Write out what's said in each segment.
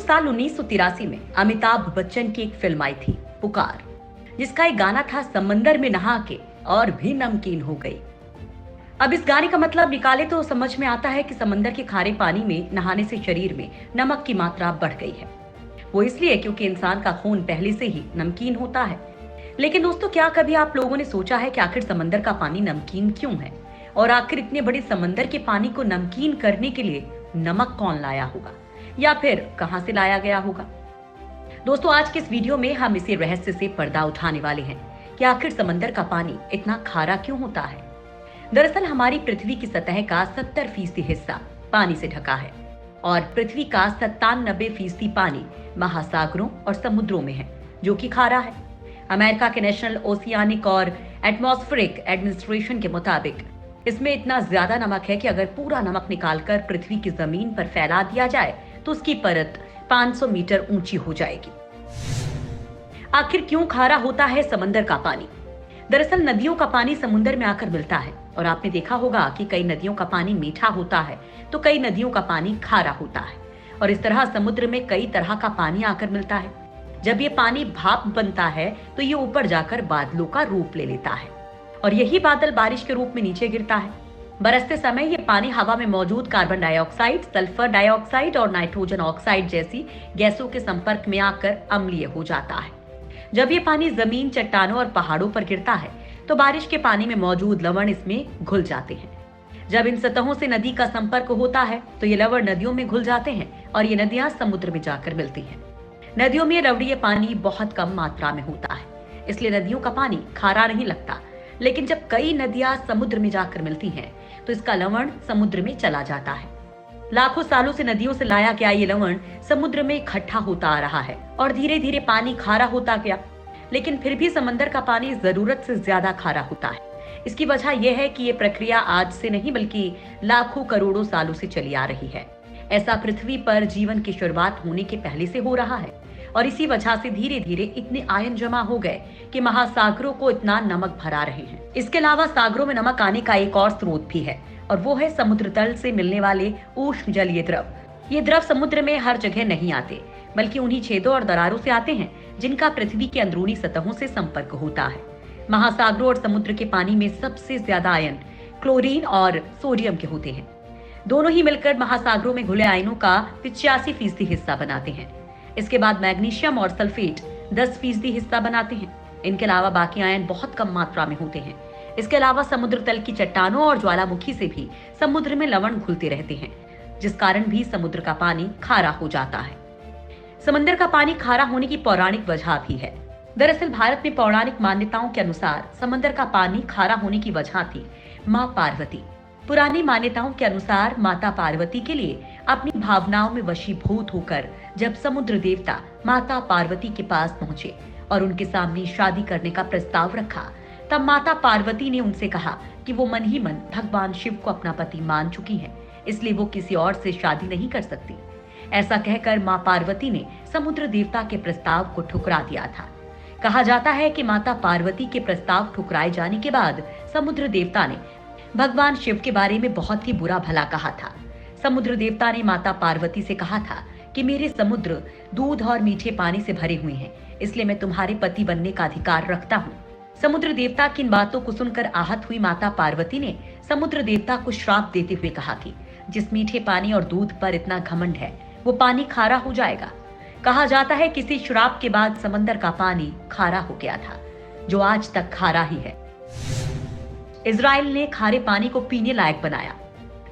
साल 1983 में अमिताभ बच्चन की एक फिल्म आई थी पुकार, जिसका एक गाना था समंदर में नहा के और भी नमकीन हो गई। अब इस गाने का मतलब निकाले तो समझ में आता है कि समंदर के खारे पानी में नहाने से शरीर में नमक की मात्रा बढ़ गई है। वो इसलिए क्योंकि इंसान का खून पहले से ही नमकीन होता है। लेकिन दोस्तों, क्या कभी आप लोगों ने सोचा है कि आखिर समंदर का पानी नमकीन क्यों है? और आखिर इतने बड़े समंदर के पानी को नमकीन करने के लिए नमक कौन लाया होगा, या फिर कहां से लाया गया होगा? दोस्तों, आज के इस वीडियो में हम इसी रहस्य से पर्दा उठाने वाले हैं कि आखिर समंदर का पानी इतना खारा क्यों होता है। दरअसल हमारी पृथ्वी की सतह का 70% हिस्सा पानी से ढका है और पृथ्वी का 97% पानी महासागरों और समुद्रों में है, जो कि खारा है। अमेरिका के नेशनल ओशियानिक और एटमॉस्फेरिक एडमिनिस्ट्रेशन के मुताबिक इसमें इतना ज्यादा नमक है कि अगर पूरा नमक निकालकर पृथ्वी की जमीन पर फैला दिया जाए तो उसकी परत 500 मीटर ऊंची हो जाएगी। आखिर क्यों खारा होता है समंदर का पानी? दरअसल नदियों का पानी समुद्र में आकर मिलता है और आपने देखा होगा कि कई नदियों का पानी मीठा होता है तो कई नदियों का पानी खारा होता है, और इस तरह समुद्र में कई तरह का पानी आकर मिलता है। जब ये पानी भाप बनता है तो ये ऊपर जाकर बादलों का रूप ले लेता है और यही बादल बारिश के रूप में नीचे गिरता है। बरसते समय ये पानी हवा में मौजूद कार्बन डाइऑक्साइड, सल्फर डाइऑक्साइड और नाइट्रोजन ऑक्साइड जैसी गैसों के संपर्क में आकर अम्लीय हो जाता है। जब ये पानी जमीन, चट्टानों और पहाड़ों पर गिरता है तो बारिश के पानी में मौजूद लवण इसमें घुल जाते हैं। जब इन सतहों से नदी का संपर्क होता है तो ये लवण नदियों में घुल जाते हैं और ये नदियां समुद्र में जाकर मिलती हैं। नदियों में लवणीय पानी बहुत कम मात्रा में होता है, इसलिए नदियों का पानी खारा नहीं लगता। लेकिन जब कई नदियां समुद्र में जाकर मिलती हैं तो इसका लवण समुद्र में चला जाता है। लाखों सालों से नदियों से लाया गया ये लवण समुद्र में इकट्ठा होता आ रहा है और धीरे धीरे पानी खारा होता गया। लेकिन फिर भी समंदर का पानी जरूरत से ज्यादा खारा होता है। इसकी वजह यह है कि ये प्रक्रिया आज से नहीं बल्कि लाखों करोड़ों सालों से चली आ रही है। ऐसा पृथ्वी पर जीवन की शुरुआत होने के पहले से हो रहा है और इसी वजह से धीरे धीरे इतने आयन जमा हो गए कि महासागरों को इतना नमक भरा रहे हैं। इसके अलावा सागरों में नमक आने का एक और स्रोत भी है और वो है समुद्र तल से मिलने वाले उष्ण जलीय द्रव। ये द्रव समुद्र में हर जगह नहीं आते, बल्कि उन्हीं छेदों और दरारों से आते हैं जिनका पृथ्वी की अंदरूनी सतहों से संपर्क होता है। महासागरों और समुद्र के पानी में सबसे ज्यादा आयन क्लोरीन और सोडियम के होते हैं। दोनों ही मिलकर महासागरों में घुले आयनों का 85% हिस्सा बनाते हैं। इसके बाद मैग्नीशियम और सल्फेट 10% हिस्सा बनाते हैं। इनके अलावा बाकी आयन बहुत कम मात्रा में होते हैं। इसके अलावा समुद्र तल की चट्टानों और ज्वालामुखी से भी समुद्र में लवण घुलते रहते हैं, जिस कारण भी समुद्र का पानी खारा हो जाता है। समंदर का पानी खारा होने की पौराणिक वजह भी है। दरअसल भारत में पौराणिक मान्यताओं के अनुसार समंदर का पानी खारा होने की वजह थी माँ पार्वती। पुरानी मान्यताओं के अनुसार माता पार्वती के लिए अपनी भावनाओं में वशीभूत होकर जब समुद्र देवता माता पार्वती के पास पहुंचे और उनके सामने शादी करने का प्रस्ताव रखा, तब माता पार्वती ने उनसे कहा कि वो मन ही मन भगवान शिव को अपना पति मान चुकी हैं, इसलिए वो किसी और से शादी नहीं कर सकती। ऐसा कहकर माँ पार्वती ने समुद्र देवता के प्रस्ताव को ठुकरा दिया था। कहा जाता है कि माता पार्वती के प्रस्ताव ठुकराए जाने के बाद समुद्र देवता ने भगवान शिव के बारे में बहुत ही बुरा भला कहा था। समुद्र देवता ने माता पार्वती से कहा था कि मेरे समुद्र दूध और मीठे पानी से भरे हुए हैं, इसलिए मैं तुम्हारे पति बनने का अधिकार रखता हूँ। समुद्र देवता की इन बातों को सुनकर आहत हुई माता पार्वती ने समुद्र देवता को श्राप देते हुए कहा कि जिस मीठे पानी और दूध पर इतना घमंड है वो पानी खारा हो जाएगा। कहा जाता है किसी श्राप के बाद समंदर का पानी खारा हो गया था, जो आज तक खारा ही है। इजराइल ने खारे पानी को पीने लायक बनाया।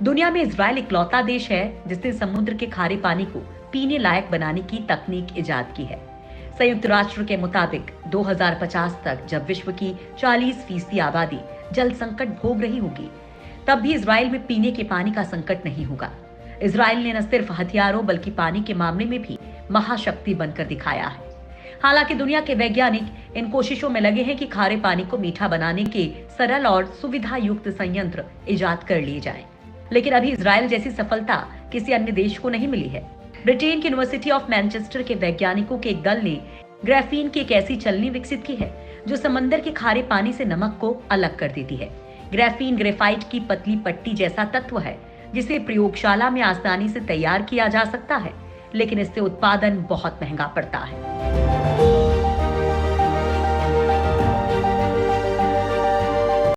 दुनिया में इजराइल इकलौता देश है जिसने समुद्र के खारे पानी को पीने लायक बनाने की तकनीक इजाद की है। संयुक्त राष्ट्र के मुताबिक 2050 तक जब विश्व की 40% आबादी जल संकट भोग रही होगी, तब भी इजराइल में पीने के पानी का संकट नहीं होगा। इजराइल ने न सिर्फ हथियारों बल्कि पानी के मामले में भी महाशक्ति बनकर दिखाया है। हालांकि दुनिया के वैज्ञानिक इन कोशिशों में लगे हैं कि खारे पानी को मीठा बनाने के सरल और सुविधा युक्त संयंत्र इजाद कर लिए जाएं। लेकिन अभी इजराइल जैसी सफलता किसी अन्य देश को नहीं मिली है। ब्रिटेन की यूनिवर्सिटी ऑफ मैनचेस्टर के वैज्ञानिकों के एक दल ने ग्राफीन की एक ऐसी छलनी विकसित की है जो समंदर के खारे पानी से नमक को अलग कर देती है। ग्राफीन ग्रेफाइट की पतली पट्टी जैसा तत्व है जिसे प्रयोगशाला में आसानी से तैयार किया जा सकता है, लेकिन इससे उत्पादन बहुत महंगा पड़ता है।